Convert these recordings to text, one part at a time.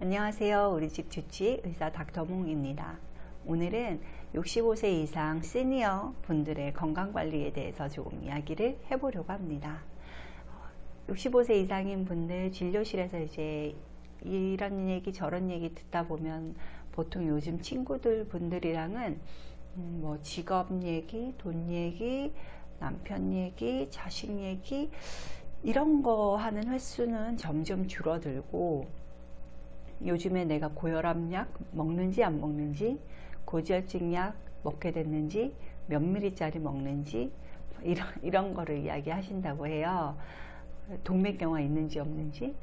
안녕하세요. 우리 집 주치 의사 닥터몽입니다. 오늘은 65세 이상 시니어 분들의 건강관리에 대해서 조금 이야기를 해보려고 합니다. 65세 이상인 분들 진료실에서 이제 이런 얘기 저런 얘기 듣다 보면 보통 요즘 친구들 분들이랑은 뭐 직업 얘기, 돈 얘기, 남편 얘기, 자식 얘기 이런 거 하는 횟수는 점점 줄어들고, 요즘에 내가 고혈압 약 먹는지 안 먹는지, 고지혈증 약 먹게 됐는지, 몇 미리짜리 먹는지 이런 거를 이야기하신다고 해요. 동맥경화 있는지 없는지.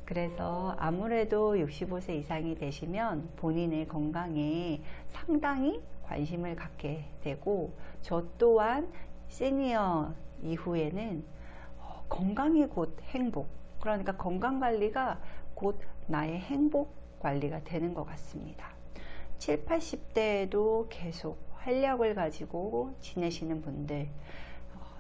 그래서 아무래도 65세 이상이 되시면 본인의 건강에 상당히 관심을 갖게 되고, 저 또한 시니어 이후에는 건강이 곧 행복, 그러니까 건강관리가 곧 나의 행복 관리가 되는 것 같습니다. 7, 80대에도 계속 활력을 가지고 지내시는 분들,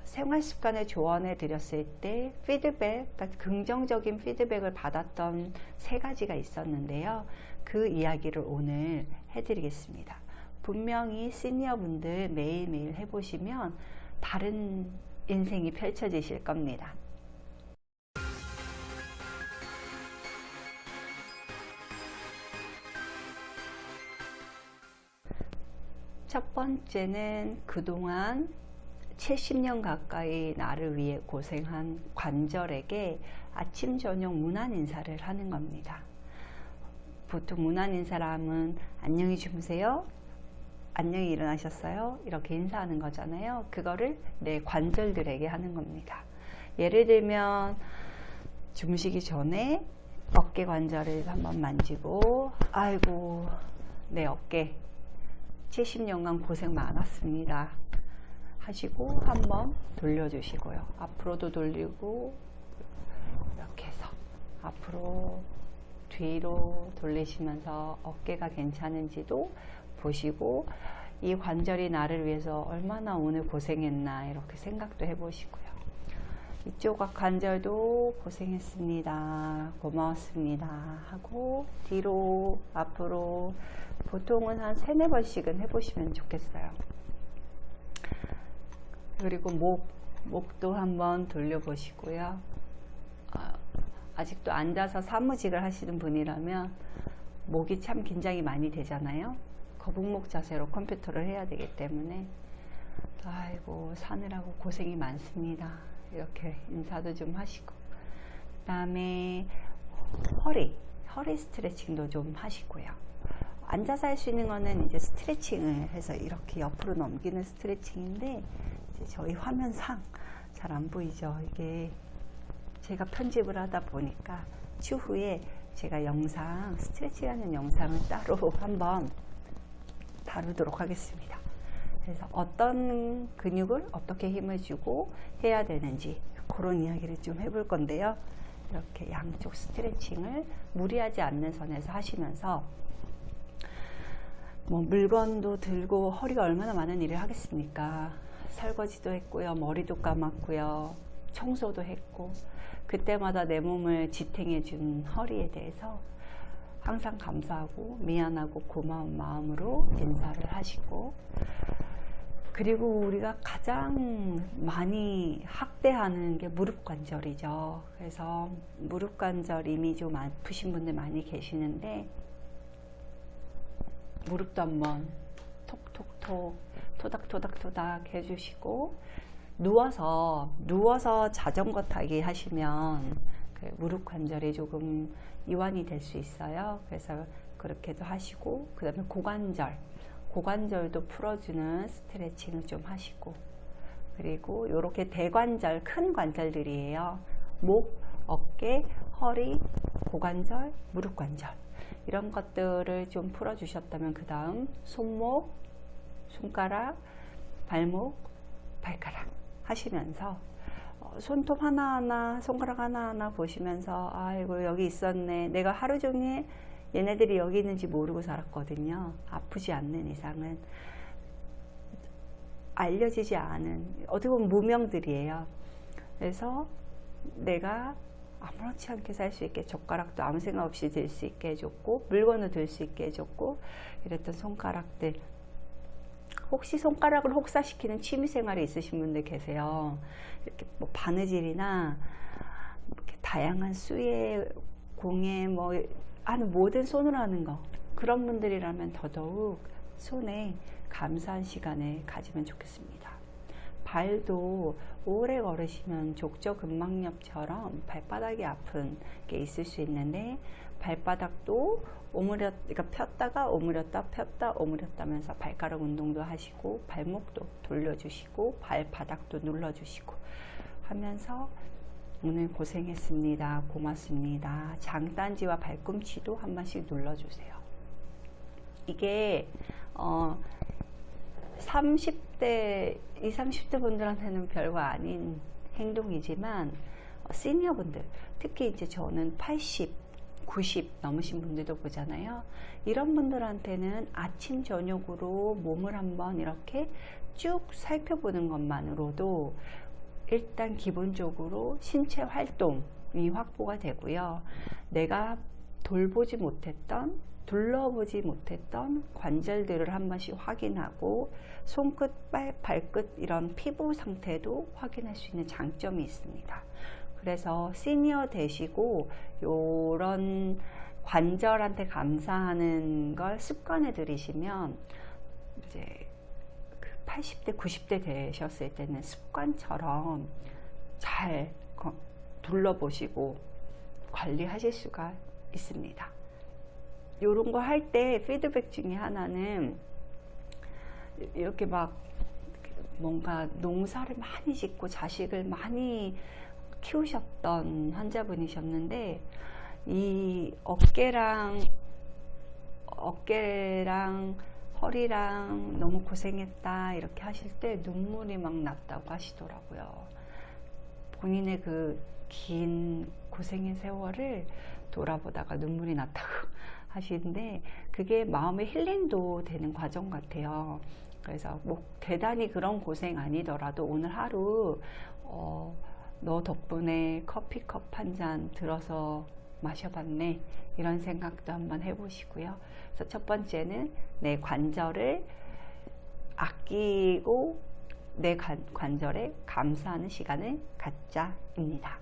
생활습관을 조언해 드렸을 때 피드백, 그러니까 긍정적인 피드백을 받았던 세 가지가 있었는데요. 그 이야기를 오늘 해드리겠습니다. 분명히 시니어 분들 매일매일 해보시면 다른 인생이 펼쳐지실 겁니다. 첫 번째는 그동안 70년 가까이 나를 위해 고생한 관절에게 아침 저녁 문안 인사를 하는 겁니다. 보통 문안 인사라면 안녕히 주무세요, 안녕히 일어나셨어요, 이렇게 인사하는 거잖아요. 그거를 내 관절들에게 하는 겁니다. 예를 들면 주무시기 전에 어깨 관절을 한번 만지고, 아이고 내 어깨 70년간 고생 많았습니다 하시고 한번 돌려주시고요. 앞으로도 돌리고, 이렇게 해서 앞으로 뒤로 돌리시면서 어깨가 괜찮은지도 보시고, 이 관절이 나를 위해서 얼마나 오늘 고생했나 이렇게 생각도 해보시고요. 이쪽 관절도 고생했습니다, 고마웠습니다 하고 뒤로 앞으로 보통은 한 3-4번씩은 해보시면 좋겠어요. 그리고 목도 한번 돌려보시고요. 아직도 앉아서 사무직을 하시는 분이라면 목이 참 긴장이 많이 되잖아요. 거북목 자세로 컴퓨터를 해야 되기 때문에 아이고 사느라고 고생이 많습니다 이렇게 인사도 좀 하시고, 그 다음에 허리 스트레칭도 좀 하시고요. 앉아서 할 수 있는 거는 이제 스트레칭을 해서 이렇게 옆으로 넘기는 스트레칭인데, 이제 저희 화면상 잘 안 보이죠. 이게 제가 편집을 하다 보니까 추후에 제가 스트레칭 하는 영상을 따로 한번 다루도록 하겠습니다. 그래서 어떤 근육을 어떻게 힘을 주고 해야 되는지 그런 이야기를 좀 해볼 건데요. 이렇게 양쪽 스트레칭을 무리하지 않는 선에서 하시면서, 뭐 물건도 들고 허리가 얼마나 많은 일을 하겠습니까? 설거지도 했고요, 머리도 감았고요, 청소도 했고, 그때마다 내 몸을 지탱해 준 허리에 대해서 항상 감사하고 미안하고 고마운 마음으로 인사를 하시고, 그리고 우리가 가장 많이 학대하는 게 무릎 관절이죠. 그래서 무릎 관절 이미 좀 아프신 분들 많이 계시는데, 무릎도 한번 톡톡톡 토닥토닥토닥 해주시고, 누워서 자전거 타기 하시면 그 무릎 관절이 조금 이완이 될 수 있어요. 그래서 그렇게도 하시고, 그 다음에 고관절도 풀어주는 스트레칭을 좀 하시고, 그리고 이렇게 대관절, 큰 관절들이에요. 목, 어깨, 허리, 고관절, 무릎 관절, 이런 것들을 좀 풀어주셨다면 그 다음 손목, 손가락, 발목, 발가락 하시면서 손톱 하나하나, 손가락 하나하나 보시면서 아이고 여기 있었네, 내가 하루 종일 얘네들이 여기 있는지 모르고 살았거든요. 아프지 않는 이상은. 알려지지 않은, 어떻게 보면 무명들이에요. 그래서 내가 아무렇지 않게 살 수 있게, 젓가락도 아무 생각 없이 들 수 있게 해줬고, 물건을 들 수 있게 해줬고, 이랬던 손가락들. 혹시 손가락을 혹사시키는 취미생활이 있으신 분들 계세요. 이렇게 뭐 바느질이나 이렇게 다양한 수의 공예 뭐 하는 모든 손으로 하는 거, 그런 분들이라면 더더욱 손에 감사한 시간을 가지면 좋겠습니다. 발도 오래 걸으시면 족저근막염처럼 발바닥이 아픈 게 있을 수 있는데, 발바닥도 그러니까 폈다가 오므렸다 폈다 오므렸다 하면서 발가락 운동도 하시고, 발목도 돌려주시고, 발바닥도 눌러주시고 하면서 오늘 고생했습니다, 고맙습니다, 장단지와 발꿈치도 한 번씩 눌러주세요. 이게 30대, 20, 30대 분들한테는 별거 아닌 행동이지만 시니어 분들, 특히 이제 저는 80, 90 넘으신 분들도 보잖아요. 이런 분들한테는 아침 저녁으로 몸을 한번 이렇게 쭉 살펴보는 것만으로도 일단 기본적으로 신체 활동이 확보가 되고요. 내가 돌보지 못했던, 둘러보지 못했던 관절들을 한 번씩 확인하고, 손끝, 발끝 이런 피부 상태도 확인할 수 있는 장점이 있습니다. 그래서 시니어 되시고 요런 관절한테 감사하는 걸 습관에 들이시면 이제 그 80대, 90대 되셨을 때는 습관처럼 잘 둘러보시고 관리하실 수가 있습니다. 요런 거 할 때 피드백 중에 하나는, 이렇게 막 뭔가 농사를 많이 짓고 자식을 많이 키우셨던 환자분이셨는데, 이 어깨랑 허리랑 너무 고생했다 이렇게 하실 때 눈물이 막 났다고 하시더라고요. 본인의 그 긴 고생의 세월을 돌아보다가 눈물이 났다고 하시는데, 그게 마음의 힐링도 되는 과정 같아요. 그래서 뭐 대단히 그런 고생 아니더라도 오늘 하루 너 덕분에 커피컵 한 잔 들어서 마셔봤네, 이런 생각도 한번 해보시고요. 그래서 첫 번째는 내 관절을 아끼고 내 관절에 감사하는 시간을 갖자입니다.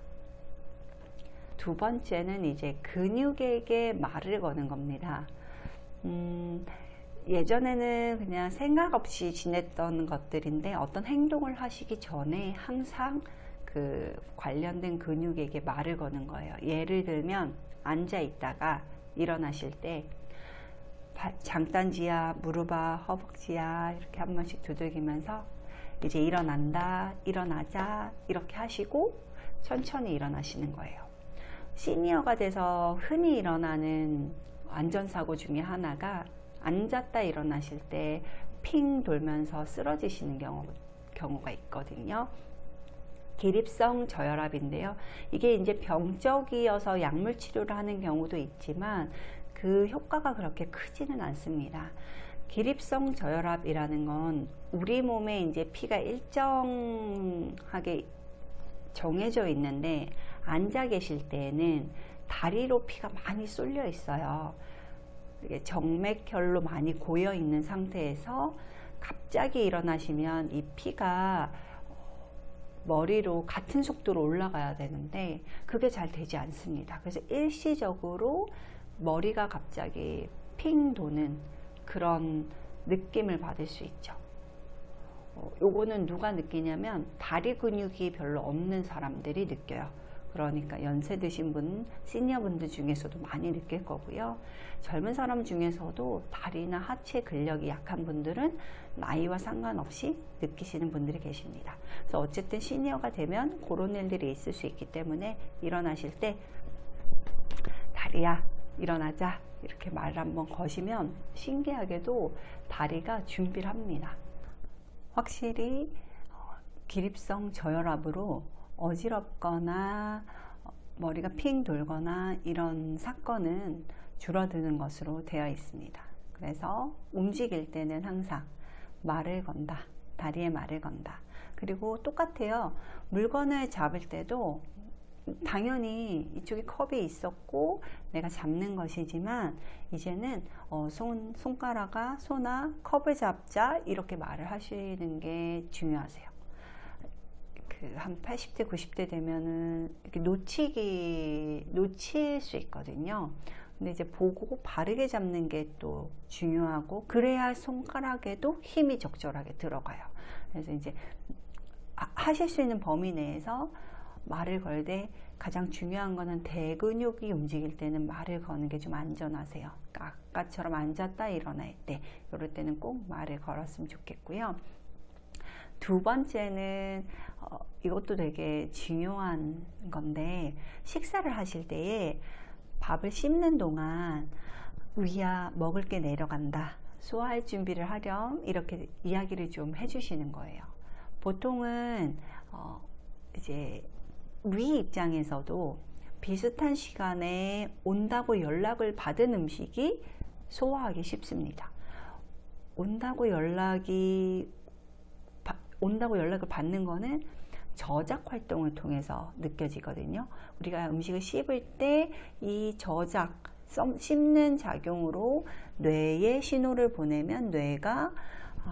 두 번째는 이제 근육에게 말을 거는 겁니다. 예전에는 그냥 생각 없이 지냈던 것들인데, 어떤 행동을 하시기 전에 항상 그 관련된 근육에게 말을 거는 거예요. 예를 들면 앉아 있다가 일어나실 때 장단지야, 무릎아, 허벅지야 이렇게 한 번씩 두들기면서 이제 일어난다, 일어나자 이렇게 하시고 천천히 일어나시는 거예요. 시니어가 돼서 흔히 일어나는 안전사고 중에 하나가, 앉았다 일어나실 때 핑 돌면서 쓰러지시는 경우가 있거든요. 기립성 저혈압인데요. 이게 이제 병적이어서 약물 치료를 하는 경우도 있지만 그 효과가 그렇게 크지는 않습니다. 기립성 저혈압이라는 건 우리 몸에 이제 피가 일정하게 정해져 있는데, 앉아 계실 때에는 다리로 피가 많이 쏠려 있어요. 정맥혈로 많이 고여 있는 상태에서 갑자기 일어나시면 이 피가 머리로 같은 속도로 올라가야 되는데 그게 잘 되지 않습니다. 그래서 일시적으로 머리가 갑자기 핑 도는 그런 느낌을 받을 수 있죠. 요거는 누가 느끼냐면 다리 근육이 별로 없는 사람들이 느껴요. 그러니까 연세 드신 분, 시니어 분들 중에서도 많이 느낄 거고요. 젊은 사람 중에서도 다리나 하체 근력이 약한 분들은 나이와 상관없이 느끼시는 분들이 계십니다. 그래서 어쨌든 시니어가 되면 그런 일들이 있을 수 있기 때문에 일어나실 때 다리야 일어나자 이렇게 말 한번 거시면 신기하게도 다리가 준비를 합니다. 확실히 기립성 저혈압으로 어지럽거나 머리가 핑 돌거나 이런 사건은 줄어드는 것으로 되어 있습니다. 그래서 움직일 때는 항상 말을 건다, 다리에 말을 건다. 그리고 똑같아요. 물건을 잡을 때도 당연히 이쪽에 컵이 있었고 내가 잡는 것이지만 이제는 손가락아 소나 컵을 잡자 이렇게 말을 하시는 게 중요하세요. 한 80대 90대 되면은 이렇게 놓칠 수 있거든요. 근데 이제 보고 바르게 잡는 게 또 중요하고, 그래야 손가락에도 힘이 적절하게 들어가요. 그래서 이제 하실 수 있는 범위 내에서 말을 걸 때 가장 중요한 거는 대근육이 움직일 때는 말을 거는 게 좀 안전하세요. 그러니까 아까처럼 앉았다 일어날 때, 이럴 때는 꼭 말을 걸었으면 좋겠고요. 두 번째는 이것도 되게 중요한 건데, 식사를 하실 때에 밥을 씹는 동안 위야 먹을 게 내려간다, 소화할 준비를 하렴, 이렇게 이야기를 좀 해주시는 거예요. 보통은 이제 위 입장에서도 비슷한 시간에 온다고 연락을 받은 음식이 소화하기 쉽습니다. 온다고 연락을 받는 거는 저작 활동을 통해서 느껴지거든요. 우리가 음식을 씹을 때 이 저작, 씹는 작용으로 뇌에 신호를 보내면 뇌가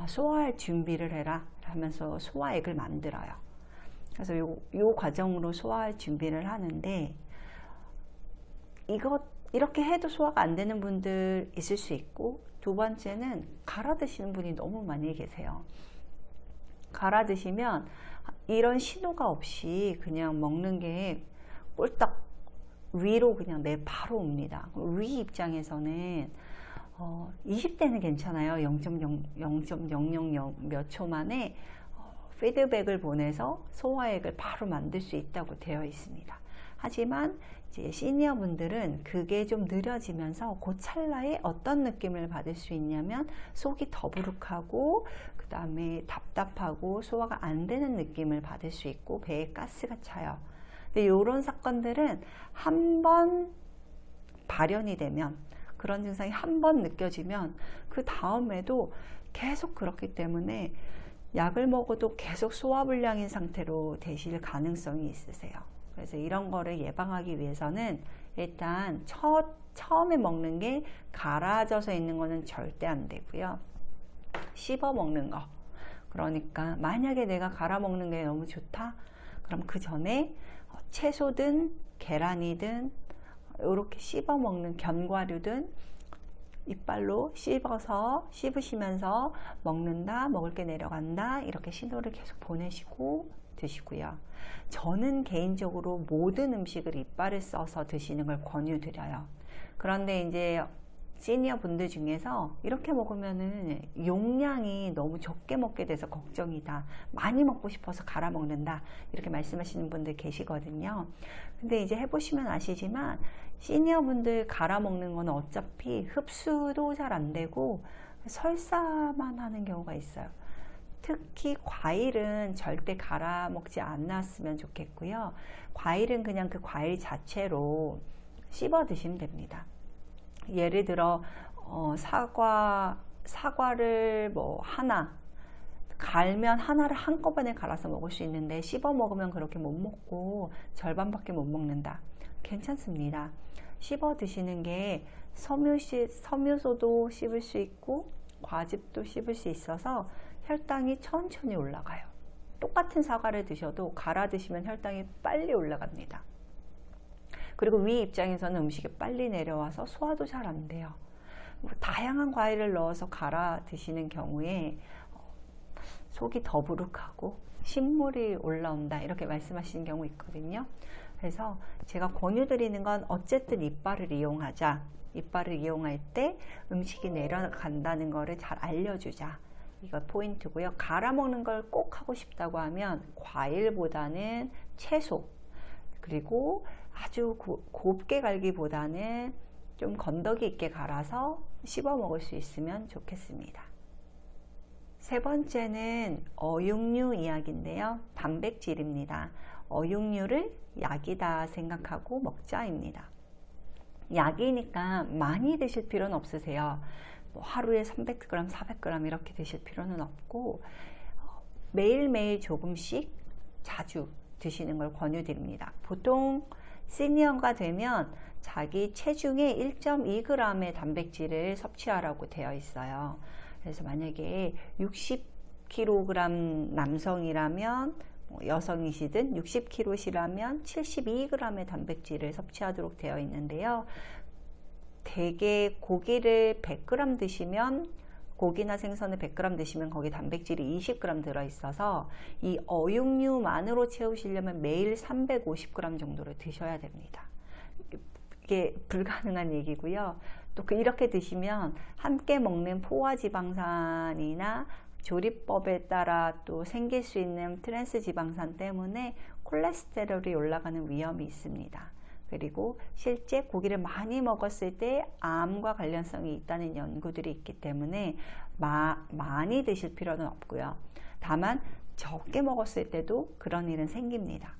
소화할 준비를 해라 하면서 소화액을 만들어요. 그래서 요 과정으로 소화할 준비를 하는데, 이렇게 해도 소화가 안 되는 분들 있을 수 있고, 두 번째는 갈아 드시는 분이 너무 많이 계세요. 갈아 드시면 이런 신호가 없이 그냥 먹는 게 꼴딱 위로 그냥 바로 옵니다. 위 입장에서는 20대는 괜찮아요. 0.000 몇 초 만에 피드백을 보내서 소화액을 바로 만들 수 있다고 되어 있습니다. 하지만 이제 시니어 분들은 그게 좀 느려지면서 그 찰나에 어떤 느낌을 받을 수 있냐면, 속이 더부룩하고 그 다음에 답답하고 소화가 안 되는 느낌을 받을 수 있고, 배에 가스가 차요. 근데 이런 사건들은 한 번 발현이 되면, 그런 증상이 한 번 느껴지면 그 다음에도 계속 그렇기 때문에 약을 먹어도 계속 소화불량인 상태로 되실 가능성이 있으세요. 그래서 이런 거를 예방하기 위해서는 일단 처음에 먹는 게 갈아져서 있는 거는 절대 안 되고요. 씹어 먹는 거, 그러니까 만약에 내가 갈아 먹는 게 너무 좋다, 그럼 그 전에 채소든 계란이든 이렇게 씹어 먹는 견과류든 이빨로 씹으시면서 먹는다, 먹을 게 내려간다, 이렇게 신호를 계속 보내시고 드시고요. 저는 개인적으로 모든 음식을 이빨을 써서 드시는 걸 권유드려요. 그런데 이제 시니어 분들 중에서 이렇게 먹으면은 용량이 너무 적게 먹게 돼서 걱정이다, 많이 먹고 싶어서 갈아 먹는다, 이렇게 말씀하시는 분들 계시거든요. 근데 이제 해보시면 아시지만 시니어 분들 갈아 먹는 건 어차피 흡수도 잘 안 되고 설사만 하는 경우가 있어요. 특히 과일은 절대 갈아 먹지 않았으면 좋겠고요. 과일은 그냥 그 과일 자체로 씹어 드시면 됩니다. 예를 들어 사과를 뭐 하나 갈면 하나를 한꺼번에 갈아서 먹을 수 있는데, 씹어 먹으면 그렇게 못 먹고 절반밖에 못 먹는다, 괜찮습니다. 씹어 드시는 게 섬유소도 씹을 수 있고 과즙도 씹을 수 있어서 혈당이 천천히 올라가요. 똑같은 사과를 드셔도 갈아 드시면 혈당이 빨리 올라갑니다. 그리고 위 입장에서는 음식이 빨리 내려와서 소화도 잘 안 돼요. 다양한 과일을 넣어서 갈아 드시는 경우에 속이 더부룩하고 신물이 올라온다, 이렇게 말씀하시는 경우 있거든요. 그래서 제가 권유드리는 건 어쨌든 이빨을 이용하자, 이빨을 이용할 때 음식이 내려간다는 거를 잘 알려주자, 이거 포인트고요. 갈아 먹는 걸 꼭 하고 싶다고 하면 과일보다는 채소, 그리고 아주 곱게 갈기보다는 좀 건더기 있게 갈아서 씹어 먹을 수 있으면 좋겠습니다. 세 번째는 어육류 이야기인데요. 단백질입니다. 어육류를 약이다 생각하고 먹자입니다. 약이니까 많이 드실 필요는 없으세요. 뭐 하루에 300g, 400g 이렇게 드실 필요는 없고, 매일매일 조금씩 자주 드시는 걸 권유드립니다. 보통 시니어가 되면 자기 체중의 1.2g의 단백질을 섭취하라고 되어 있어요. 그래서 만약에 60kg 남성이라면 여성이시든 60kg시라면 72g의 단백질을 섭취하도록 되어 있는데요. 대개 고기를 100g 드시면, 고기나 생선을 100g 드시면 거기 단백질이 20g 들어있어서 이 어육류만으로 채우시려면 매일 350g 정도를 드셔야 됩니다. 이게 불가능한 얘기고요. 또 이렇게 드시면 함께 먹는 포화지방산이나 조리법에 따라 또 생길 수 있는 트랜스 지방산 때문에 콜레스테롤이 올라가는 위험이 있습니다. 그리고 실제 고기를 많이 먹었을 때 암과 관련성이 있다는 연구들이 있기 때문에 많이 드실 필요는 없고요. 다만 적게 먹었을 때도 그런 일은 생깁니다.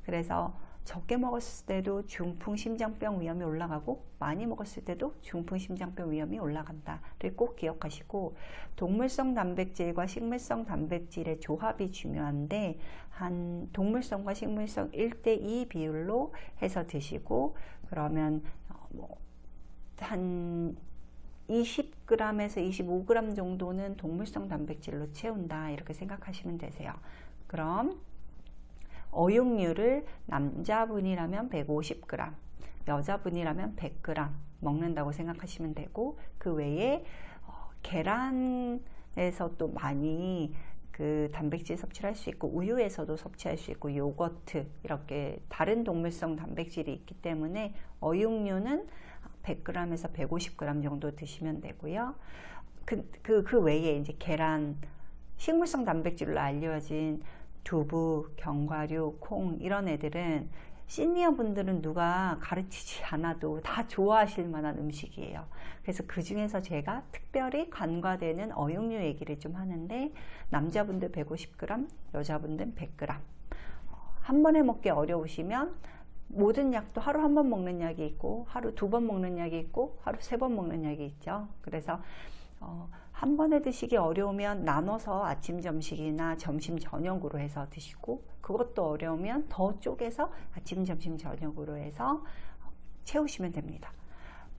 그래서 적게 먹었을 때도 중풍 심장병 위험이 올라가고 많이 먹었을 때도 중풍 심장병 위험이 올라간다를 꼭 기억하시고, 동물성 단백질과 식물성 단백질의 조합이 중요한데 한 동물성과 식물성 1:2 비율로 해서 드시고, 그러면 한 20g에서 25g 정도는 동물성 단백질로 채운다, 이렇게 생각하시면 되세요. 그럼 어육류를 남자분이라면 150g, 여자분이라면 100g 먹는다고 생각하시면 되고, 그 외에 계란에서 또 많이 그 단백질 섭취를 할 수 있고, 우유에서도 섭취할 수 있고, 요거트, 이렇게 다른 동물성 단백질이 있기 때문에 어육류는 100g에서 150g 정도 드시면 되고요. 그 외에 이제 계란, 식물성 단백질로 알려진 두부, 견과류, 콩, 이런 애들은 시니어 분들은 누가 가르치지 않아도 다 좋아하실 만한 음식이에요. 그래서 그 중에서 제가 특별히 간과되는 어육류 얘기를 좀 하는데, 남자분들 150g, 여자분들 100g. 한 번에 먹기 어려우시면 모든 약도 하루 한 번 먹는 약이 있고, 하루 2번 먹는 약이 있고, 하루 3번 먹는 약이 있죠. 그래서 한 번에 드시기 어려우면 나눠서 아침, 점심이나 점심, 저녁으로 해서 드시고, 그것도 어려우면 더 쪼개서 아침, 점심, 저녁으로 해서 채우시면 됩니다.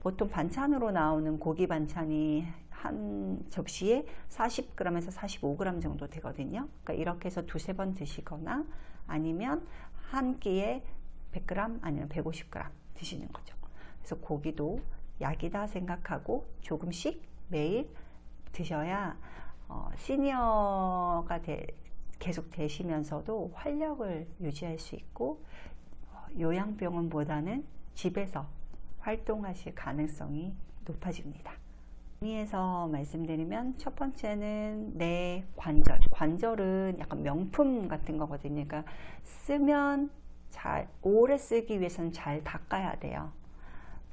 보통 반찬으로 나오는 고기 반찬이 한 접시에 40g에서 45g 정도 되거든요. 그러니까 이렇게 해서 2-3번 드시거나, 아니면 한 끼에 100g 아니면 150g 드시는 거죠. 그래서 고기도 약이다 생각하고 조금씩 매일 드셔야 시니어가 계속 되시면서도 활력을 유지할 수 있고, 요양병원보다는 집에서 활동하실 가능성이 높아집니다. 정리해서 말씀드리면, 첫 번째는 내 관절은 약간 명품 같은 거거든요. 그러니까 쓰면 오래 쓰기 위해서는 잘 닦아야 돼요.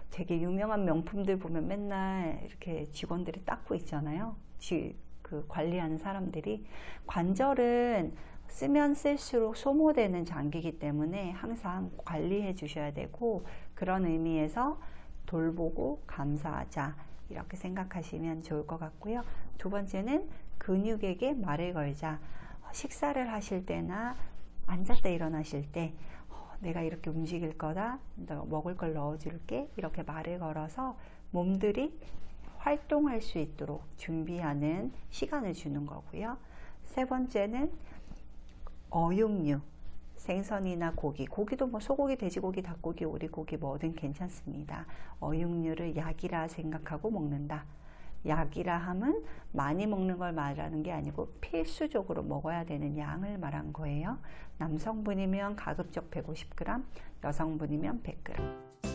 되게 유명한 명품들 보면 맨날 이렇게 직원들이 닦고 있잖아요. 그 관리하는 사람들이. 관절은 쓰면 쓸수록 소모되는 장기이기 때문에 항상 관리해 주셔야 되고, 그런 의미에서 돌보고 감사하자, 이렇게 생각하시면 좋을 것 같고요. 두 번째는 근육에게 말을 걸자. 식사를 하실 때나 앉았다 일어나실 때 내가 이렇게 움직일 거다, 내가 먹을 걸 넣어줄게, 이렇게 말을 걸어서 몸들이 활동할 수 있도록 준비하는 시간을 주는 거고요. 세 번째는 어육류, 생선이나 고기도 뭐 소고기, 돼지고기, 닭고기, 오리고기 뭐든 괜찮습니다. 어육류를 약이라 생각하고 먹는다. 약이라 함은 많이 먹는 걸 말하는 게 아니고 필수적으로 먹어야 되는 양을 말한 거예요. 남성분이면 가급적 150g, 여성분이면 100g.